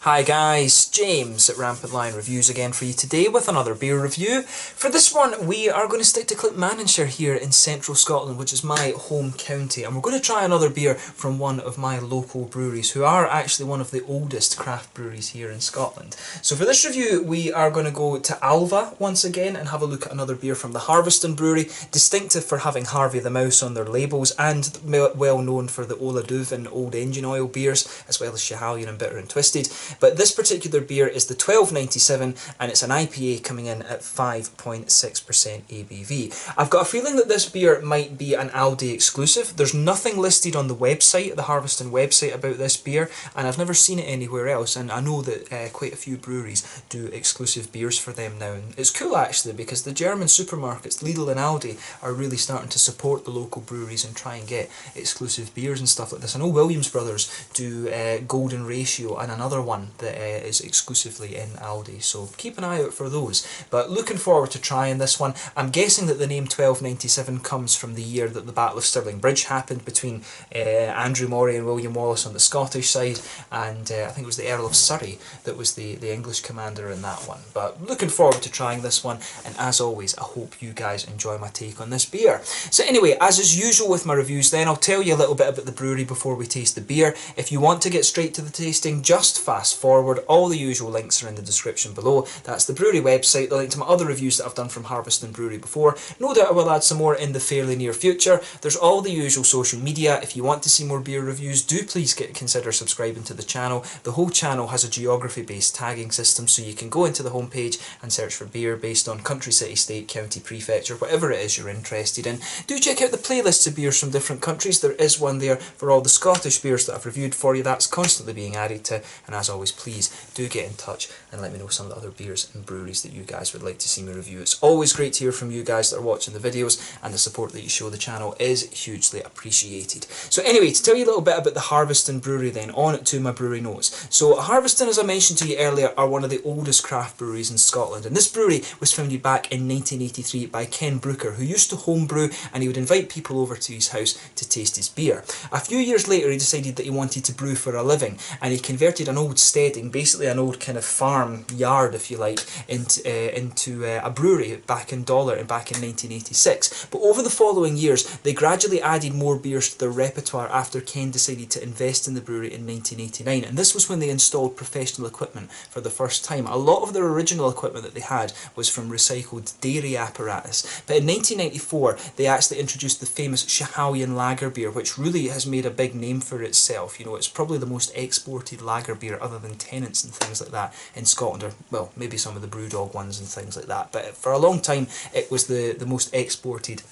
Hi guys, James at RampantLionReviews again for you today with another beer review. For this one we are going to stick to Clackmannanshire here in central Scotland, which is my home county, and we're going to try another beer from one of my local breweries who are actually one of the oldest craft breweries here in Scotland. So for this review we are going to go to Alva once again and have a look at another beer from the Harviestoun Brewery, distinctive for having Harvey the Mouse on their labels and well known for the Ola Duv and Old Engine Oil beers, as well as Schiehallion and Bitter and Twisted. But this particular beer is the 1297 and it's an IPA coming in at 5.6% ABV. I've got a feeling that this beer might be an Aldi exclusive. There's nothing listed on the website, the Harviestoun website, about this beer, and I've never seen it anywhere else, and I know that quite a few breweries do exclusive beers for them now. And it's cool actually, because the German supermarkets, Lidl and Aldi, are really starting to support the local breweries and try and get exclusive beers and stuff like this. I know Williams Brothers do Golden Ratio and another one that is exclusively in Aldi, so keep an eye out for those. But looking forward to trying this one. I'm guessing that the name 1297 comes from the year that the Battle of Stirling Bridge happened between Andrew Maury and William Wallace on the Scottish side, and I think it was the Earl of Surrey that was the English commander in that one. But looking forward to trying this one, and as always I hope you guys enjoy my take on this beer. So anyway, as is usual with my reviews then, I'll tell you a little bit about the brewery before we taste the beer. If you want to get straight to the tasting, just fast forward. All the usual links are in the description below. That's the brewery website, the link to my other reviews that I've done from Harviestoun Brewery before. No doubt I will add some more in the fairly near future. There's all the usual social media. If you want to see more beer reviews, do please consider subscribing to the channel. The whole channel has a geography based tagging system, so you can go into the homepage and search for beer based on country, city, state, county, prefecture, whatever it is you're interested in. Do check out the playlists of beers from different countries. There is one there for all the Scottish beers that I've reviewed for you. That's constantly being added to, and as always, please do get in touch and let me know some of the other beers and breweries that you guys would like to see me review. It's always great to hear from you guys that are watching the videos, and the support that you show the channel is hugely appreciated. So anyway, to tell you a little bit about the Harviestoun Brewery then, on to my brewery notes. So Harviestoun, as I mentioned to you earlier, are one of the oldest craft breweries in Scotland, and this brewery was founded back in 1983 by Ken Brooker, who used to homebrew, and he would invite people over to his house to taste his beer. A few years later he decided that he wanted to brew for a living, and he converted an old steading, basically an old kind of farm yard if you like, into a brewery back in 1986. But over the following years they gradually added more beers to their repertoire after Ken decided to invest in the brewery in 1989, and this was when they installed professional equipment for the first time. A lot of their original equipment that they had was from recycled dairy apparatus, but in 1994 they actually introduced the famous Schiehallion lager beer, which really has made a big name for itself. You know, it's probably the most exported lager beer other than Tennent's and things like that in Scotland, or well, maybe some of the Brewdog ones and things like that, but for a long time it was the most exported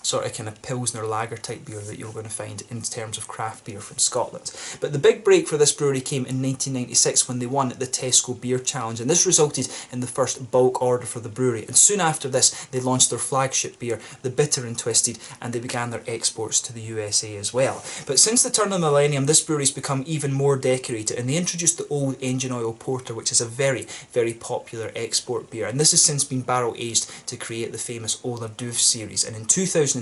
sort of kind of Pilsner lager type beer that you're going to find in terms of craft beer from Scotland. But the big break for this brewery came in 1996 when they won the Tesco Beer Challenge, and this resulted in the first bulk order for the brewery, and soon after this they launched their flagship beer, the Bitter and Twisted, and they began their exports to the USA as well. But since the turn of the millennium this brewery's become even more decorated, and they introduced the Old Engine Oil Porter, which is a very, very popular export beer, and this has since been barrel aged to create the famous Ola Duv series, and in 2003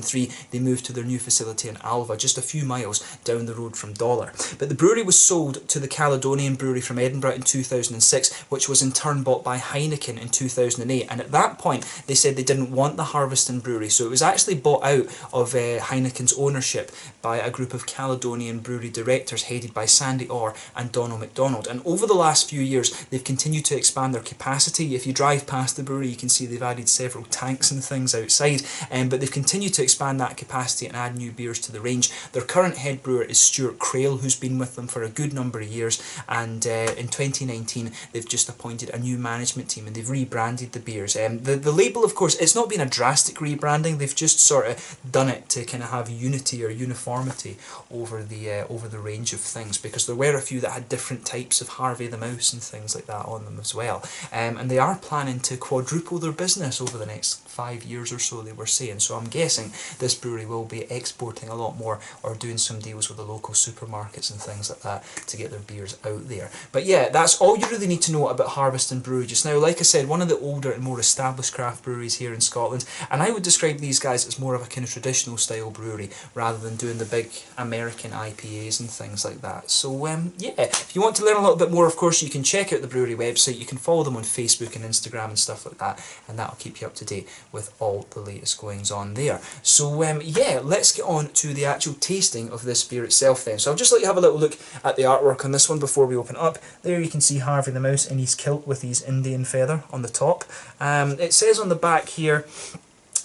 they moved to their new facility in Alva, just a few miles down the road from Dollar. But the brewery was sold to the Caledonian Brewery from Edinburgh in 2006, which was in turn bought by Heineken in 2008, and at that point they said they didn't want the Harviestoun Brewery, so it was actually bought out of Heineken's ownership by a group of Caledonian brewery directors headed by Sandy Orr and Donald MacDonald, and over the last few years they've continued to expand their capacity. If you drive past the brewery you can see they've added several tanks and things outside, but they've continued to expand that capacity and add new beers to the range. Their current head brewer is Stuart Crail, who's been with them for a good number of years, and in 2019 they've just appointed a new management team and they've rebranded the beers. The label, of course, it's not been a drastic rebranding, they've just sort of done it to kind of have unity or uniformity over the range of things, because there were a few that had different types of Harvey the Mouse and things like that on them as well, and they are planning to quadruple their business over the next 5 years or so, they were saying, so I'm guessing this brewery will be exporting a lot more, or doing some deals with the local supermarkets and things like that to get their beers out there. But yeah, that's all you really need to know about Harviestoun Brewery just now. Like I said, one of the older and more established craft breweries here in Scotland, and I would describe these guys as more of a kind of traditional style brewery rather than doing the big American IPAs and things like that. So yeah, if you want to learn a little bit more, of course, you can check out the brewery website. You can follow them on Facebook and Instagram and stuff like that, and that'll keep you up to date with all the latest goings on there. So yeah, let's get on to the actual tasting of this beer itself then. So I'll just let you have a little look at the artwork on this one before we open it up. There you can see Harvey the Mouse in his kilt with his Indian feather on the top. It says on the back here,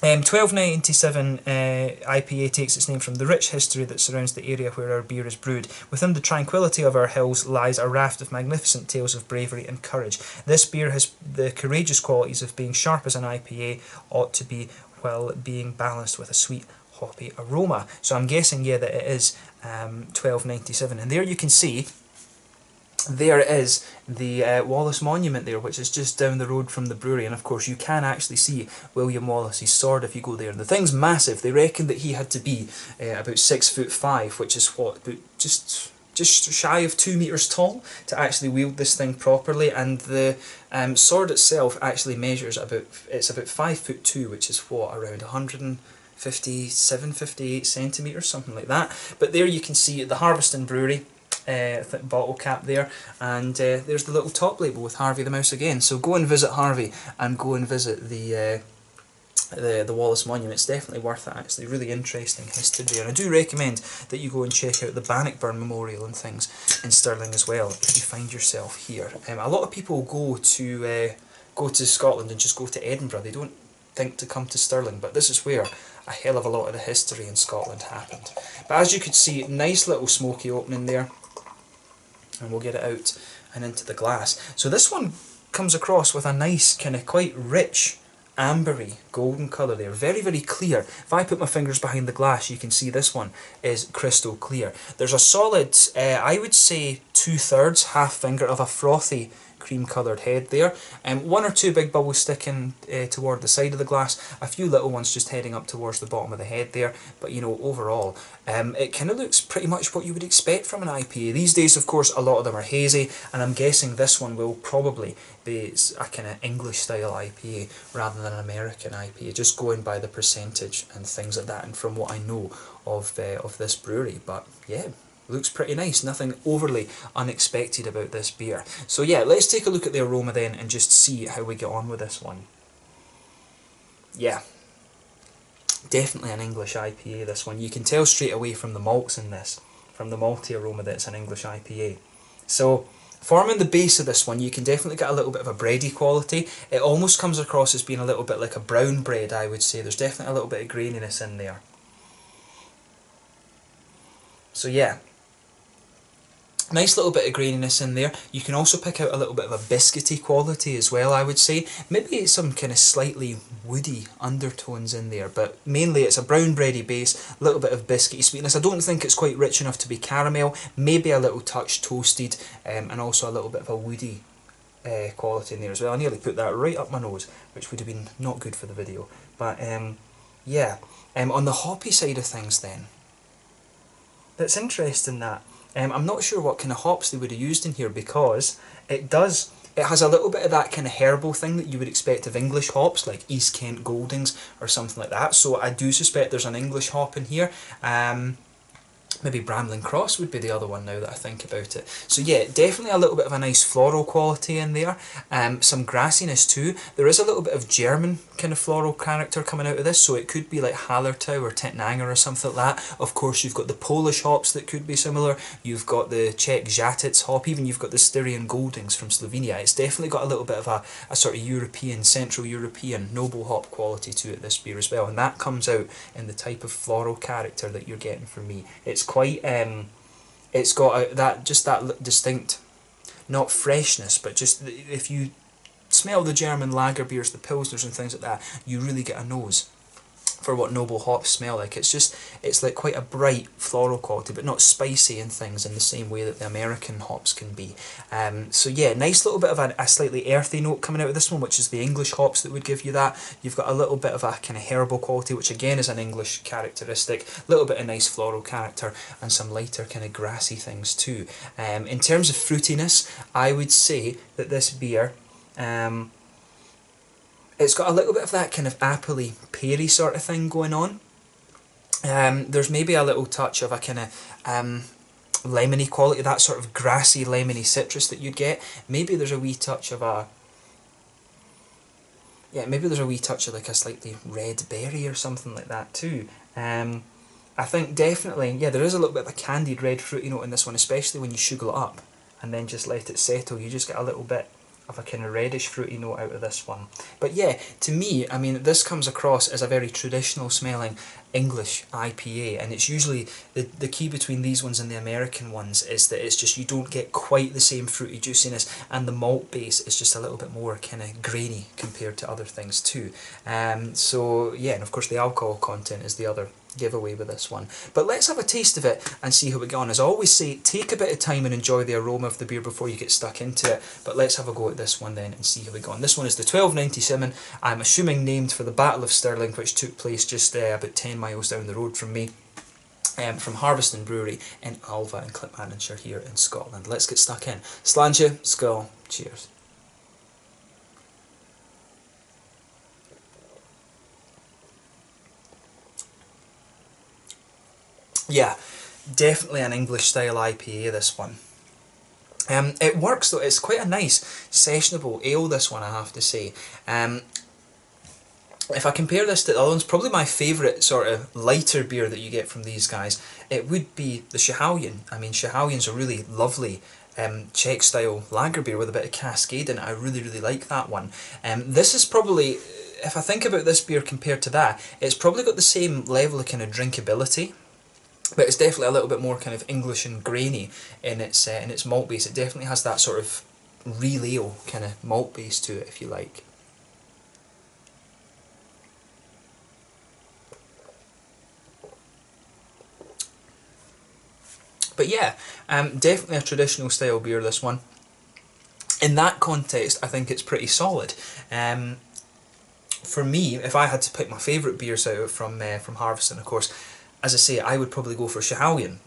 1297 IPA takes its name from the rich history that surrounds the area where our beer is brewed. Within the tranquility of our hills lies a raft of magnificent tales of bravery and courage. This beer has the courageous qualities of being sharp as an IPA ought to be, while being balanced with a sweet hoppy aroma. So I'm guessing, yeah, that it is 1297. And there you can see, there is the Wallace monument there, which is just down the road from the brewery, and of course you can actually see William Wallace's sword if you go there. And the thing's massive. They reckon that he had to be about 6'5", which is what, about just shy of 2 meters tall to actually wield this thing properly. And the sword itself actually measures about 5'2", which is what, around 157, 58 centimeters, something like that. But there you can see the Harviestoun Brewery bottle cap there, and there's the little top label with Harvey the Mouse again. So go and visit Harvey and go and visit the Wallace Monument. It's definitely worth it actually, really interesting history there. And I do recommend that you go and check out the Bannockburn Memorial and things in Stirling as well if you find yourself here. A lot of people go to Scotland and just go to Edinburgh. They don't think to come to Stirling, but this is where a hell of a lot of the history in Scotland happened. But as you could see, nice little smoky opening there, and we'll get it out and into the glass. So this one comes across with a nice kind of quite rich ambery golden colour there, very very clear. If I put my fingers behind the glass, you can see this one is crystal clear. There's a solid, I would say 2/3 half finger of a frothy cream coloured head there, and one or two big bubbles sticking toward the side of the glass, a few little ones just heading up towards the bottom of the head there. But you know, overall it kind of looks pretty much what you would expect from an IPA. These days of course a lot of them are hazy, and I'm guessing this one will probably be a kind of English style IPA rather than an American IPA, just going by the percentage and things like that, and from what I know of this brewery. But yeah, looks pretty nice, nothing overly unexpected about this beer. So yeah, let's take a look at the aroma then and just see how we get on with this one. Yeah, definitely an English IPA, this one. You can tell straight away from the malts in this, from the malty aroma, that it's an English IPA. So forming the base of this one, you can definitely get a little bit of a bready quality. It almost comes across as being a little bit like a brown bread, I would say. There's definitely a little bit of graininess in there. So yeah, nice little bit of graininess in there. You can also pick out a little bit of a biscuity quality as well, I would say. Maybe some kind of slightly woody undertones in there, but mainly it's a brown bready base, a little bit of biscuity sweetness. I don't think it's quite rich enough to be caramel, maybe a little touch toasted, and also a little bit of a woody quality in there as well. I nearly put that right up my nose, which would have been not good for the video. But yeah, on the hoppy side of things then, that's interesting that. I'm not sure what kind of hops they would have used in here, because it has a little bit of that kind of herbal thing that you would expect of English hops, like East Kent Goldings or something like that. So I do suspect there's an English hop in here. Maybe Bramlin Cross would be the other one now that I think about it. So yeah, definitely a little bit of a nice floral quality in there. Some grassiness too. There is a little bit of German kind of floral character coming out of this, so it could be like Hallertau or Tettnanger or something like that. Of course you've got the Polish hops that could be similar. You've got the Czech Žatec hop, even you've got the Styrian Goldings from Slovenia. It's definitely got a little bit of a sort of European, Central European noble hop quality to it, this beer as well, and that comes out in the type of floral character that you're getting from me. It's quite, it's got that distinct, not freshness, but just if you smell the German lager beers, the pilsners and things like that, you really get a nose for what noble hops smell like. It's like quite a bright floral quality, but not spicy and things in the same way that the American hops can be. So yeah, nice little bit of a slightly earthy note coming out of this one, which is the English hops that would give you that. You've got a little bit of a kind of herbal quality, which again is an English characteristic, a little bit of nice floral character, and some lighter kind of grassy things too. In terms of fruitiness, I would say that this beer, it's got a little bit of that kind of appley, peary sort of thing going on. There's maybe a little touch of a kind of lemony quality, that sort of grassy, lemony citrus that you'd get. Maybe there's a wee touch of a... yeah, maybe there's a wee touch of like a slightly red berry or something like that too. I think definitely, yeah, there is a little bit of a candied red fruity note in this one, especially when you sugar it up and then just let it settle. You just get a little bit of a kind of reddish fruity note out of this one. But yeah, to me, I mean, this comes across as a very traditional smelling English IPA, and it's usually the key between these ones and the American ones is that it's just you don't get quite the same fruity juiciness, and the malt base is just a little bit more kind of grainy compared to other things too. So yeah, and of course the alcohol content is the other giveaway with this one. But let's have a taste of it and see how we get on. As I always say, take a bit of time and enjoy the aroma of the beer before you get stuck into it. But let's have a go at this one then and see how we go on. This one is the 1297, I'm assuming named for the Battle of Stirling, which took place just about 10 miles down the road from me, from Harviestoun Brewery in Alva in Clackmannanshire here in Scotland. Let's get stuck in. Sláinte, skål, cheers. Yeah, definitely an English style IPA, this one. It works though, it's quite a nice sessionable ale, this one, I have to say. If I compare this to the other ones, probably my favourite sort of lighter beer that you get from these guys, it would be the Schiehallion. I mean, Schiehallions are really lovely Czech style lager beer with a bit of cascade in it. I really, really like that one. This is probably, if I think about this beer compared to that, it's probably got the same level of kind of drinkability, but it's definitely a little bit more kind of English and grainy in its malt base. It definitely has that sort of real ale kind of malt base to it, if you like. But yeah, definitely a traditional style beer, this one. In that context, I think it's pretty solid. For me, if I had to pick my favourite beers out from Harviestoun, of course, as I say, I would probably go for Schiehallion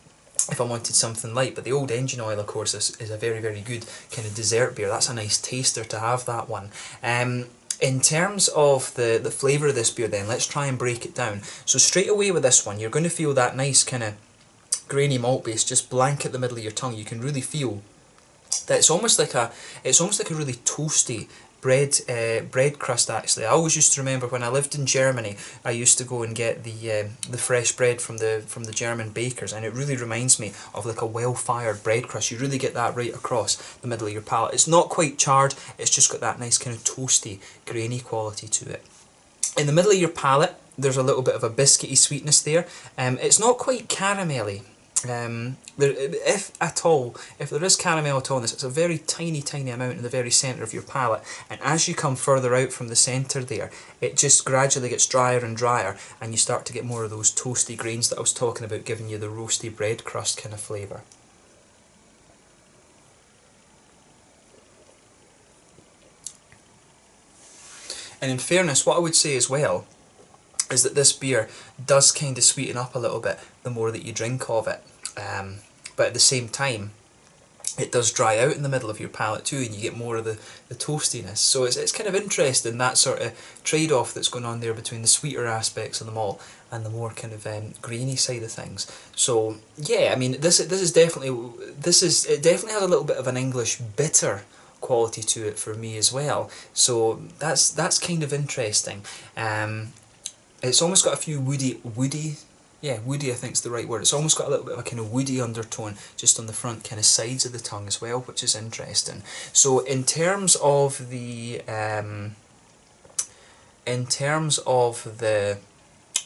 if I wanted something light, but the Old Engine Oil, of course, is a very, very good kind of dessert beer. That's a nice taster to have, that one. In terms of the flavour of this beer then, let's try and break it down. So straight away with this one, you're going to feel that nice kind of grainy malt base just blanket the middle of your tongue. You can really feel that it's almost like a really toasty bread crust. Actually, I always used to remember when I lived in Germany, I used to go and get the fresh bread from the German bakers, and it really reminds me of like a well-fired bread crust. You really get that right across the middle of your palate. It's not quite charred, it's just got that nice kind of toasty, grainy quality to it. In the middle of your palate, there's a little bit of a biscuity sweetness there. It's not quite caramelly. If there is caramel at all in this, it's a very tiny, tiny amount in the very centre of your palate, and as you come further out from the centre there, it just gradually gets drier and drier, and you start to get more of those toasty grains that I was talking about, giving you the roasty bread crust kind of flavour. And in fairness, what I would say as well is that this beer does kind of sweeten up a little bit the more that you drink of it. But at the same time, it does dry out in the middle of your palate too, and you get more of the toastiness. So it's kind of interesting, that sort of trade-off that's going on there between the sweeter aspects of the malt and the more kind of grainy side of things. So yeah, I mean, it definitely has a little bit of an English bitter quality to it for me as well. So that's kind of interesting. It's almost got a few woody. Yeah, woody I think is the right word. It's almost got a little bit of a kind of woody undertone just on the front kind of sides of the tongue as well, which is interesting. So in terms of the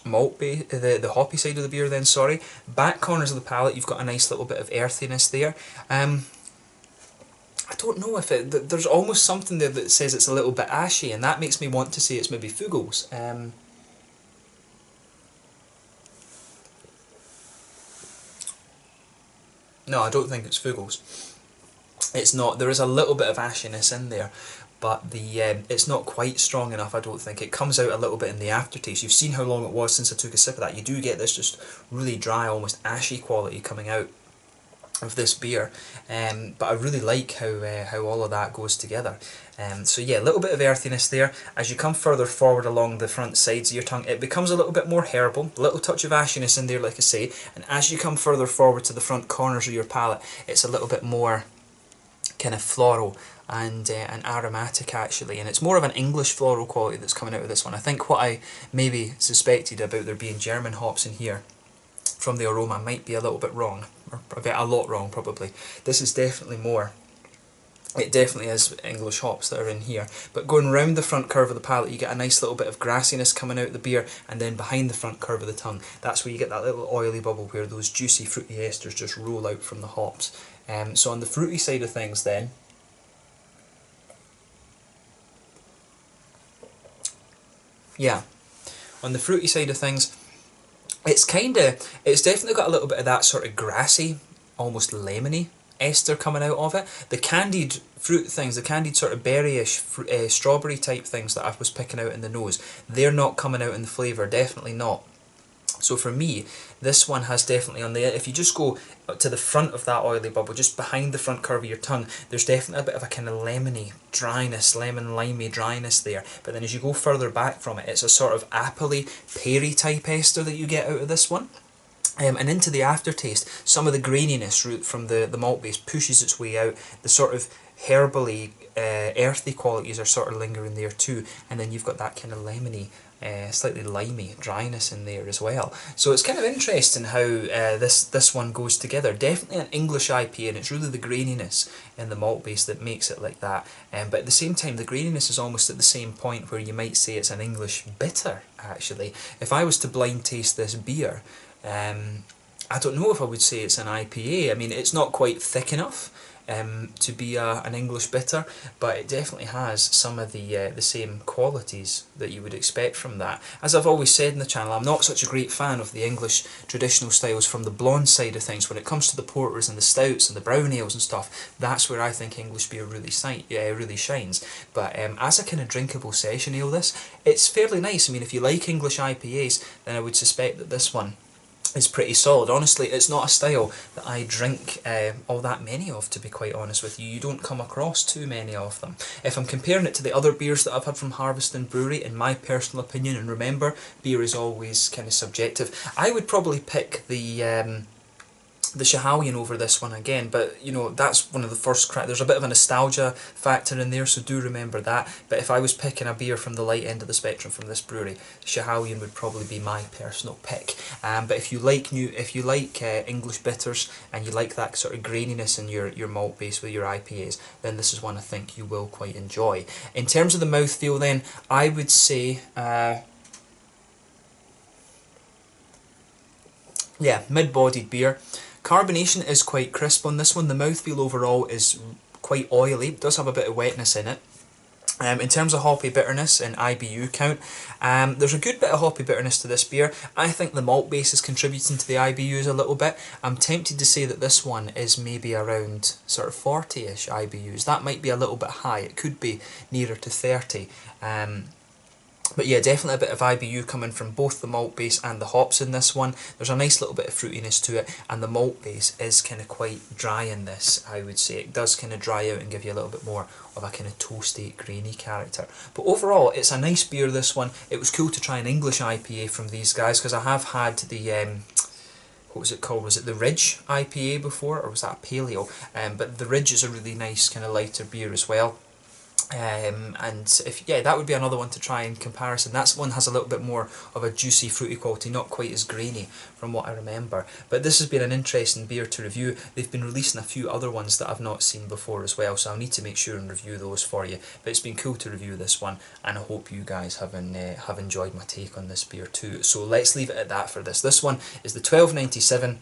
malt base, the hoppy side of the beer then, sorry, back corners of the palate, you've got a nice little bit of earthiness there. I don't know if there's almost something there that says it's a little bit ashy, and that makes me want to say it's maybe Fuggles. No, I don't think it's Fuggles. It's not. There is a little bit of ashiness in there, but it's not quite strong enough, I don't think. It comes out a little bit in the aftertaste. You've seen how long it was since I took a sip of that. You do get this just really dry, almost ashy quality coming out of this beer, but I really like how all of that goes together. So yeah, a little bit of earthiness there. As you come further forward along the front sides of your tongue, it becomes a little bit more herbal, a little touch of ashiness in there, like I say, and as you come further forward to the front corners of your palate, it's a little bit more kind of floral and aromatic actually, and it's more of an English floral quality that's coming out of this one. I think what I maybe suspected about there being German hops in here from the aroma might be a little bit wrong, or a lot wrong probably. This is definitely more, it definitely is English hops that are in here, but going round the front curve of the palate you get a nice little bit of grassiness coming out of the beer, and then behind the front curve of the tongue, that's where you get that little oily bubble where those juicy fruity esters just roll out from the hops. So on the fruity side of things then, yeah, on the fruity side of things, it's definitely got a little bit of that sort of grassy, almost lemony ester coming out of it. The candied fruit things, the candied sort of berryish, strawberry type things that I was picking out in the nose, they're not coming out in the flavour, definitely not. So for me, this one has definitely on the, if you just go to the front of that oily bubble, just behind the front curve of your tongue, there's definitely a bit of a kind of lemony dryness, lemon limey dryness there. But then as you go further back from it, it's a sort of appley, peary type ester that you get out of this one. And into the aftertaste, some of the graininess from the malt base pushes its way out. The sort of herbally, earthy qualities are sort of lingering there too. And then you've got that kind of lemony, slightly limey dryness in there as well. So it's kind of interesting how this one goes together. Definitely an English IPA, and it's really the graininess in the malt base that makes it like that. But at the same time, the graininess is almost at the same point where you might say it's an English bitter, actually. If I was to blind taste this beer, I don't know if I would say it's an IPA. I mean, it's not quite thick enough to be an English bitter, but it definitely has some of the same qualities that you would expect from that. As I've always said in the channel, I'm not such a great fan of the English traditional styles from the blonde side of things. When it comes to the porters and the stouts and the brown ales and stuff, that's where I think English beer really shines. But as a kind of drinkable session ale, it's fairly nice. I mean, if you like English IPAs, then I would suspect that this one is pretty solid. Honestly, it's not a style that I drink all that many of, to be quite honest with you. You don't come across too many of them. If I'm comparing it to the other beers that I've had from Harviestoun Brewery, in my personal opinion, and remember, beer is always kind of subjective, I would probably pick the Schiehallion over this one again, but you know, that's one of the first there's a bit of a nostalgia factor in there, so do remember that. But if I was picking a beer from the light end of the spectrum from this brewery, Schiehallion would probably be my personal pick. But if you like English bitters and you like that sort of graininess in your malt base with your IPAs, then this is one I think you will quite enjoy. In terms of the mouthfeel then, I would say yeah, mid-bodied beer. Carbonation is quite crisp on this one. The mouthfeel overall is quite oily. It does have a bit of wetness in it. In terms of hoppy bitterness and IBU count, there's a good bit of hoppy bitterness to this beer. I think the malt base is contributing to the IBUs a little bit. I'm tempted to say that this one is maybe around sort of 40-ish IBUs. That might be a little bit high. It could be nearer to 30. But yeah, definitely a bit of IBU coming from both the malt base and the hops in this one. There's a nice little bit of fruitiness to it, and the malt base is kind of quite dry in this, I would say. It does kind of dry out and give you a little bit more of a kind of toasty, grainy character. But overall, it's a nice beer, this one. It was cool to try an English IPA from these guys, because I have had the what was it called? Was it the Ridge IPA before, or was that a Paleo? But the Ridge is a really nice kind of lighter beer as well. And that would be another one to try in comparison. That one has a little bit more of a juicy, fruity quality, not quite as grainy from what I remember. But this has been an interesting beer to review. They've been releasing a few other ones that I've not seen before as well, so I'll need to make sure and review those for you. But it's been cool to review this one, and I hope you guys have enjoyed my take on this beer too. So let's leave it at that for this. This one is the 1297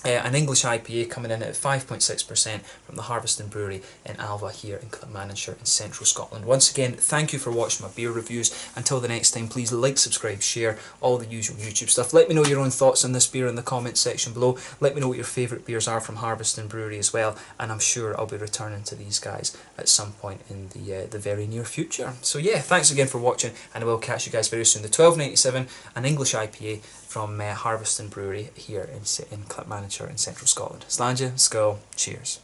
an English IPA coming in at 5.6% from the Harviestoun Brewery in Alva here in Clackmannanshire in central Scotland. Once again, thank you for watching my beer reviews. Until the next time, please like, subscribe, share, all the usual YouTube stuff. Let me know your own thoughts on this beer in the comments section below. Let me know what your favourite beers are from Harviestoun Brewery as well, and I'm sure I'll be returning to these guys at some point in the very near future. So yeah, thanks again for watching, and I will catch you guys very soon. The 1297, an English IPA from Harviestoun Brewery here in Clackmannanshire in central Scotland. Slàinte, Skål, cheers.